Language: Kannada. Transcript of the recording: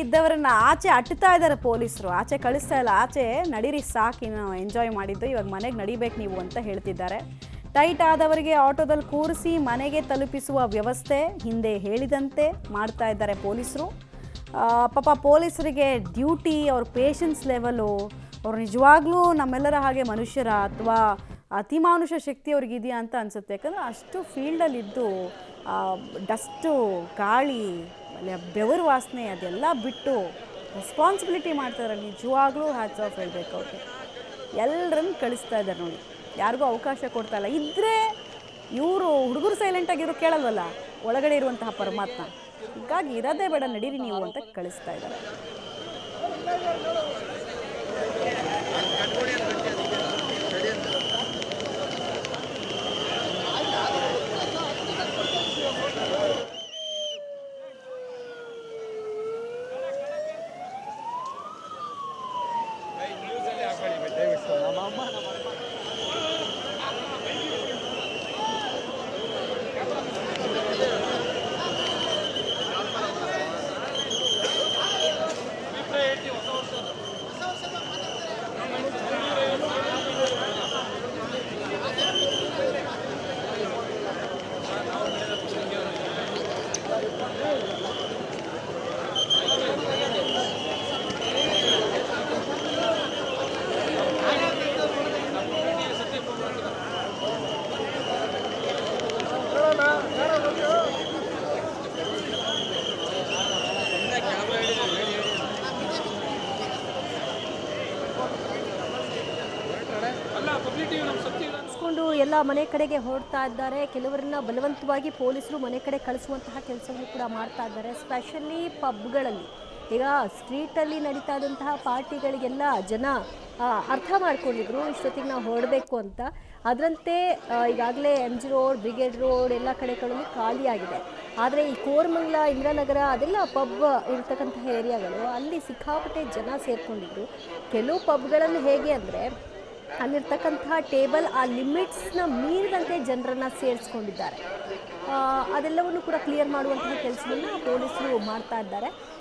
ಇದ್ದವರನ್ನ ಆಚೆ ಅಟ್ಟುತ್ತಾ ಇದ್ದಾರೆ ಪೊಲೀಸರು. ಆಚೆ ಕಳಿಸ್ತಾ ಇಲ್ಲ, ಆಚೆ ನಡೀರಿ ಸಾಕಿನ್ನು ಎಂಜಾಯ್ ಮಾಡಿದ್ದು, ಇವಾಗ ಮನೆಗೆ ನಡಿಬೇಕು ನೀವು ಅಂತ ಹೇಳ್ತಿದ್ದಾರೆ. ಟೈಟ್ ಆದವರಿಗೆ ಆಟೋದಲ್ಲಿ ಕೂರಿಸಿ ಮನೆಗೆ ತಲುಪಿಸುವ ವ್ಯವಸ್ಥೆ ಹಿಂದೆ ಹೇಳಿದಂತೆ ಮಾಡ್ತಾ ಇದ್ದಾರೆ ಪೊಲೀಸರು. ಪಾಪ ಪೊಲೀಸರಿಗೆ ಡ್ಯೂಟಿ, ಅವ್ರ ಪೇಷನ್ಸ್ ಲೆವೆಲು, ಅವ್ರು ನಿಜವಾಗ್ಲೂ ನಮ್ಮೆಲ್ಲರ ಹಾಗೆ ಮನುಷ್ಯರ ಅಥವಾ ಅತಿಮಾನುಷ ಶಕ್ತಿ ಅವ್ರಿಗಿದೆಯಾ ಅಂತ ಅನಿಸುತ್ತೆ. ಯಾಕಂದರೆ ಅಷ್ಟು ಫೀಲ್ಡಲ್ಲಿದ್ದು ಡಸ್ಟು, ಗಾಳಿ, ಬೆವರು ವಾಸನೆ ಅದೆಲ್ಲ ಬಿಟ್ಟು ರೆಸ್ಪಾನ್ಸಿಬಿಲಿಟಿ ಮಾಡ್ತಾರೆ. ನಿಜವಾಗ್ಲೂ ಹ್ಯಾಟ್ಸ್ ಆಫ್ ಹೇಳಬೇಕು ಅವ್ರಿಗೆ. ಎಲ್ಲರನ್ನು ಕಳಿಸ್ತಾ ಇದ್ದಾರೆ ನೋಡಿ, ಯಾರಿಗೂ ಅವಕಾಶ ಕೊಡ್ತಾ ಇಲ್ಲ. ಇದ್ದರೆ ಇವರು ಹುಡುಗರು ಸೈಲೆಂಟಾಗಿರೋ ಕೇಳಲ್ವಲ್ಲ ಒಳಗಡೆ ಇರುವಂತಹ ಪರಮಾತ್ಮ. ಹೀಗಾಗಿ ಇರೋದೇ ಬೇಡ, ನಡೀರಿ ನೀವು ಅಂತ ಕಳಿಸ್ತಾ ಇದ್ದಾರೆ. ಎಲ್ಲ ಮನೆ ಕಡೆಗೆ ಹೊರಡ್ತಾ ಇದ್ದಾರೆ. ಕೆಲವರನ್ನ ಬಲವಂತವಾಗಿ ಪೊಲೀಸರು ಮನೆ ಕಡೆ ಕಳಿಸುವಂತಹ ಕೆಲಸವನ್ನು ಕೂಡ ಮಾಡ್ತಾ ಇದ್ದಾರೆ. ಸ್ಪೆಷಲಿ ಪಬ್ಗಳಲ್ಲಿ ಈಗ ಸ್ಟ್ರೀಟಲ್ಲಿ ನಡೀತಾ ಇದ್ದಂತಹ ಪಾರ್ಟಿಗಳಿಗೆಲ್ಲ ಜನ ಅರ್ಥ ಮಾಡ್ಕೊಂಡಿದ್ರು ಇಷ್ಟೊತ್ತಿಗೆ ನಾವು ಹೊರಡಬೇಕು ಅಂತ. ಅದರಂತೆ ಈಗಾಗಲೇ MG ರೋಡ್, ಬ್ರಿಗೇಡ್ ರೋಡ್ ಎಲ್ಲ ಕಡೆಗಳಲ್ಲಿ ಖಾಲಿಯಾಗಿದೆ. ಆದರೆ ಈ ಕೋರಮಂಗಲ, ಇಂದಿರಾನಗರ ಅದೆಲ್ಲ ಪಬ್ ಇರ್ತಕ್ಕಂತಹ ಏರಿಯಾಗಳು, ಅಲ್ಲಿ ಸಿಕ್ಕಾಪಟ್ಟೆ ಜನ ಸೇರಿಕೊಂಡಿದ್ರು. ಕೆಲವು ಪಬ್ಗಳಲ್ಲಿ ಹೇಗೆ ಅಂದರೆ ಅಲ್ಲಿರ್ತಕ್ಕಂತಹ ಟೇಬಲ್ ಆ ಲಿಮಿಟ್ಸ್ನ ಮೀರಿದಂತೆ ಜನರನ್ನು ಸೇರಿಸ್ಕೊಂಡಿದ್ದಾರೆ. ಅದೆಲ್ಲವನ್ನು ಕೂಡ ಕ್ಲಿಯರ್ ಮಾಡುವಂತಹ ಕೆಲಸವನ್ನು ಪೊಲೀಸರು ಮಾಡ್ತಾ ಇದ್ದಾರೆ.